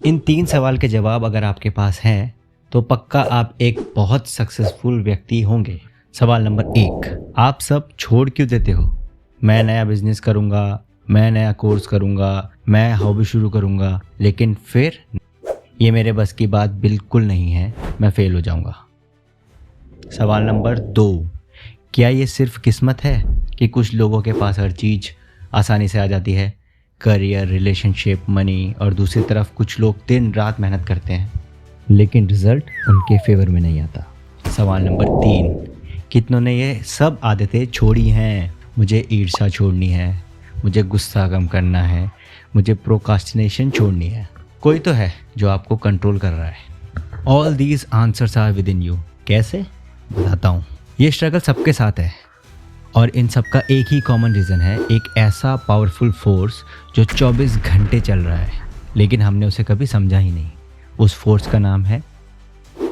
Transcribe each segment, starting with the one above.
इन 3 सवाल के जवाब अगर आपके पास हैं तो पक्का आप एक बहुत सक्सेसफुल व्यक्ति होंगे। सवाल नंबर 1, आप सब छोड़ क्यों देते हो? मैं नया बिजनेस करूँगा, मैं नया कोर्स करूँगा, मैं हॉबी शुरू करूँगा, लेकिन फिर ये मेरे बस की बात बिल्कुल नहीं है, मैं फेल हो जाऊँगा। सवाल नंबर 2, क्या ये सिर्फ किस्मत है कि कुछ लोगों के पास हर चीज़ आसानी से आ जाती है? करियर, रिलेशनशिप, मनी, और दूसरी तरफ कुछ लोग दिन रात मेहनत करते हैं लेकिन रिजल्ट उनके फेवर में नहीं आता। सवाल नंबर 3, कितनों ने ये सब आदतें छोड़ी हैं? मुझे ईर्ष्या छोड़नी है, मुझे गुस्सा कम करना है, मुझे प्रोकास्टिनेशन छोड़नी है। कोई तो है जो आपको कंट्रोल कर रहा है। All these answers are within you. कैसे? बताता हूँ। ये स्ट्रगल सबके साथ है और इन सब का एक ही कॉमन रीज़न है, एक ऐसा पावरफुल फोर्स जो 24 घंटे चल रहा है लेकिन हमने उसे कभी समझा ही नहीं। उस फोर्स का नाम है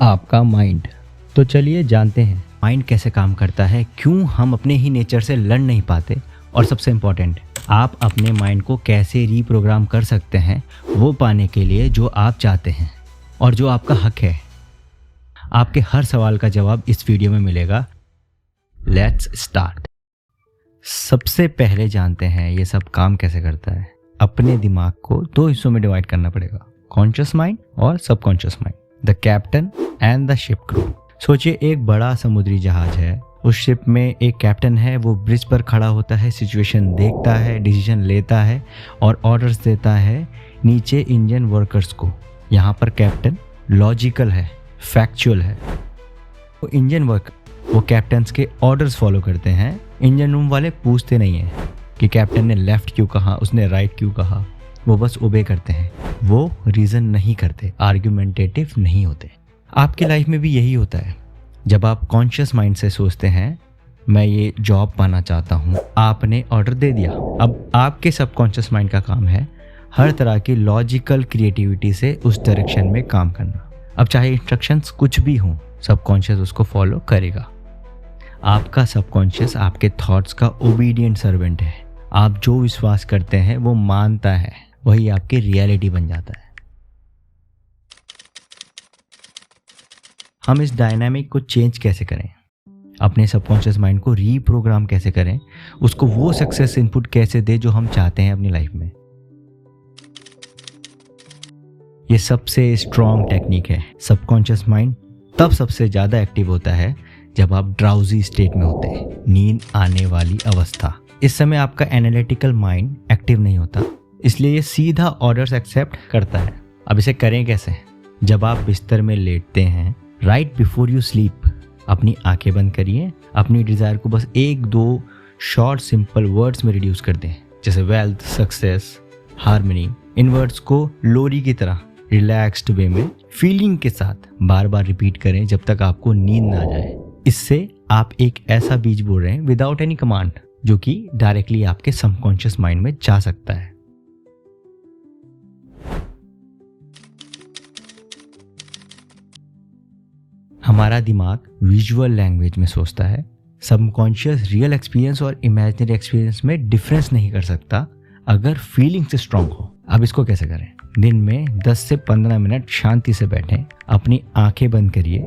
आपका माइंड। तो चलिए जानते हैं माइंड कैसे काम करता है, क्यों हम अपने ही नेचर से लड़ नहीं पाते, और सबसे इम्पॉर्टेंट, आप अपने माइंड को कैसे रीप्रोग्राम कर सकते हैं वो पाने के लिए जो आप चाहते हैं और जो आपका हक है। आपके हर सवाल का जवाब इस वीडियो में मिलेगा। Let's start. सबसे पहले जानते हैं ये सब काम कैसे करता है। अपने दिमाग को 2 हिस्सों में डिवाइड करना पड़ेगा, कॉन्शियस माइंड और subconscious mind. The captain and the ship crew. सोचिए एक बड़ा समुद्री जहाज है, उस शिप में एक कैप्टन है, वो ब्रिज पर खड़ा होता है, सिचुएशन देखता है, डिसीजन लेता है और ऑर्डर्स देता है नीचे इंजन वर्कर्स को। यहाँ पर कैप्टन लॉजिकल है, फैक्चुअल है। वो इंजन वर्कर वो कैप्टन्स के ऑर्डर्स फॉलो करते हैं। इंजन रूम वाले पूछते नहीं हैं कि कैप्टन ने लेफ्ट क्यों कहा, उसने राइट क्यों कहा, वो बस ओबे करते हैं। वो रीज़न नहीं करते, आर्ग्यूमेंटेटिव नहीं होते। आपकी लाइफ में भी यही होता है। जब आप कॉन्शियस माइंड से सोचते हैं मैं ये जॉब पाना चाहता हूँ, आपने ऑर्डर दे दिया। अब आपके सबकॉन्शियस माइंड का काम है हर तरह की लॉजिकल क्रिएटिविटी से उस डायरेक्शन में काम करना। अब चाहे इंस्ट्रक्शंस कुछ भी हों, सबकॉन्शियस उसको फॉलो करेगा। आपका सबकॉन्शियस आपके थॉट्स का ओबीडियंट सर्वेंट है। आप जो विश्वास करते हैं वो मानता है, वही आपकी रियलिटी बन जाता है। हम इस डायनामिक को चेंज कैसे करें? अपने सबकॉन्शियस माइंड को रीप्रोग्राम कैसे करें? उसको वो सक्सेस इनपुट कैसे दे जो हम चाहते हैं अपनी लाइफ में? ये सबसे स्ट्रॉन्ग टेक्निक है। सबकॉन्शियस माइंड तब सबसे ज़्यादा एक्टिव होता है जब आप ड्राउजी स्टेट में होते हैं, नींद आने वाली अवस्था। इस समय आपका एनालिटिकल माइंड एक्टिव नहीं होता, इसलिए ये सीधा ऑर्डर्स एक्सेप्ट करता है। अब इसे करें कैसे? जब आप बिस्तर में लेटते हैं, राइट बिफोर यू स्लीप, अपनी आंखें बंद करिए। अपनी डिज़ायर को बस 1-2 शॉर्ट सिंपल वर्ड्स में रिड्यूस कर दें, जैसे वेल्थ, सक्सेस, हार्मनी। इन वर्ड्स को लोरी की तरह रिलैक्स्ड वे में फीलिंग के साथ बार बार रिपीट करें जब तक आपको नींद ना आ जाए। इससे आप एक ऐसा बीज बोल रहे हैं विदाउट एनी कमांड, जो कि डायरेक्टली आपके सबकॉन्शियस माइंड में जा सकता है। हमारा दिमाग विजुअल लैंग्वेज में सोचता है। सबकॉन्शियस रियल एक्सपीरियंस और इमेजिनरी एक्सपीरियंस में डिफरेंस नहीं कर सकता अगर फीलिंग्स स्ट्रांग हो। अब इसको कैसे करें? दिन में 10 से 15 मिनट शांति से बैठें, अपनी आंखें बंद करिए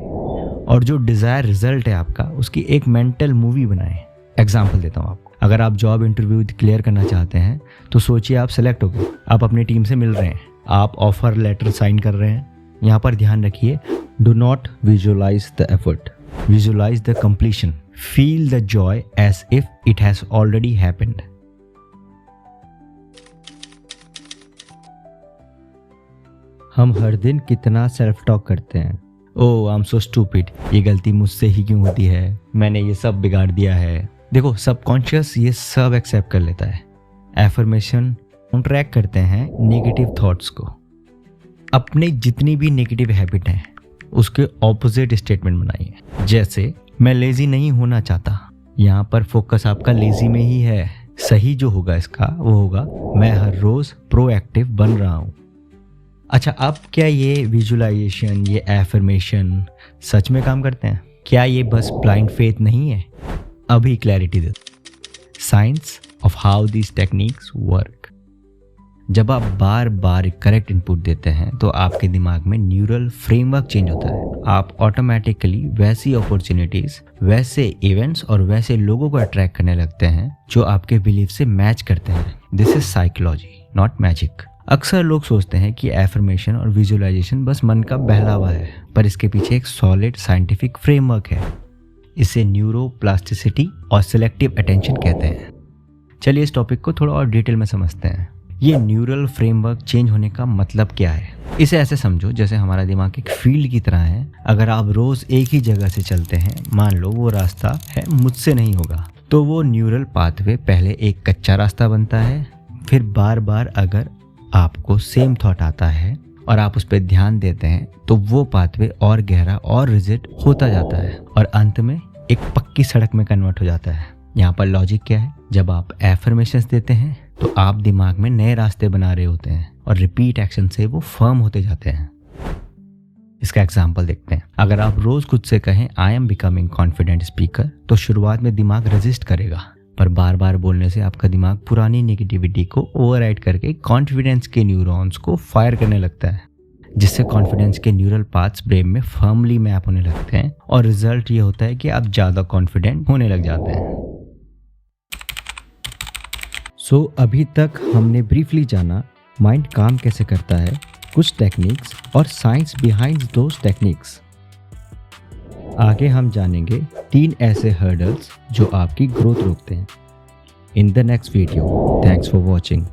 और जो डिज़ायर रिजल्ट है आपका, उसकी एक मेंटल मूवी बनाएं। एग्जाम्पल देता हूँ आपको। अगर आप जॉब इंटरव्यू क्लियर करना चाहते हैं तो सोचिए आप सेलेक्ट हो गए, आप अपनी टीम से मिल रहे हैं, आप ऑफर लेटर साइन कर रहे हैं। यहाँ पर ध्यान रखिए, do not visualise the effort, visualise the completion. Feel the joy as if it has already happened. हम हर दिन कितना सेल्फ टॉक करते हैं, ओह आई एम सो स्टूपिड, ये गलती मुझसे ही क्यों होती है, मैंने ये सब बिगाड़ दिया है। देखो, सबकॉन्शियस ये सब एक्सेप्ट कर लेता है। एफर्मेशन ट्रैक करते हैं नेगेटिव थॉट्स को। अपने जितनी भी नेगेटिव हैबिट हैं उसके ऑपोजिट स्टेटमेंट बनाइए। जैसे मैं लेजी नहीं होना चाहता, यहाँ पर फोकस आपका लेजी में ही है। सही जो होगा इसका वो होगा मैं हर रोज प्रोएक्टिव बन रहा हूँ। अच्छा, अब क्या ये विजुअलाइजेशन, ये एफर्मेशन सच में काम करते हैं? क्या ये बस ब्लाइंड फेथ नहीं है? अभी clarity they. Science of how these techniques work. जब आप बार बार करेक्ट इनपुट देते हैं तो आपके दिमाग में न्यूरल फ्रेमवर्क चेंज होता है। आप ऑटोमेटिकली वैसी अपॉर्चुनिटीज, वैसे इवेंट्स और वैसे लोगों को अट्रैक्ट करने लगते हैं जो आपके बिलीफ से मैच करते हैं। This is psychology, not magic. अक्सर लोग सोचते हैं कि एफर्मेशन और विजुअलाइजेशन बस मन का बहलावा है, पर इसके पीछे एक सॉलिड साइंटिफिक फ्रेमवर्क है। इसे न्यूरोप्लास्टिसिटी और सिलेक्टिव अटेंशन कहते हैं। चलिए इस टॉपिक को थोड़ा और डिटेल में समझते हैं। ये न्यूरल फ्रेमवर्क चेंज होने का मतलब क्या है? इसे ऐसे समझो जैसे हमारा दिमाग एक फील्ड की तरह है। अगर आप रोज एक ही जगह से चलते हैं, मान लो वो रास्ता है मुझसे नहीं होगा, तो वो न्यूरल पाथवे पहले एक कच्चा रास्ता बनता है, फिर बार बार अगर आपको सेम थॉट आता है और आप उस पर ध्यान देते हैं तो वो पाथवे और गहरा और रिजिड होता जाता है और अंत में एक पक्की सड़क में कन्वर्ट हो जाता है। यहाँ पर लॉजिक क्या है? जब आप एफर्मेशंस देते हैं तो आप दिमाग में नए रास्ते बना रहे होते हैं और रिपीट एक्शन से वो फर्म होते जाते हैं। इसका एग्जाम्पल देखते हैं। अगर आप रोज खुद से कहें I am becoming confident speaker, तो शुरुआत में दिमाग रेजिस्ट करेगा, पर बार बार बोलने से आपका दिमाग पुरानी नेगेटिविटी को ओवरराइड करके कॉन्फिडेंस के न्यूरॉन्स को फायर करने लगता है, जिससे कॉन्फिडेंस के न्यूरल पाथ्स ब्रेन में फर्मली मैप होने लगते हैं और रिजल्ट ये होता है कि आप ज़्यादा कॉन्फिडेंट होने लग जाते हैं। सो अभी तक हमने ब्रीफली जाना माइंड काम कैसे करता है, कुछ टेक्निक्स और साइंस बिहाइंड दोज टेक्निक्स। आगे हम जानेंगे 3 ऐसे हर्डल्स जो आपकी ग्रोथ रोकते हैं। In the next video, thanks for watching.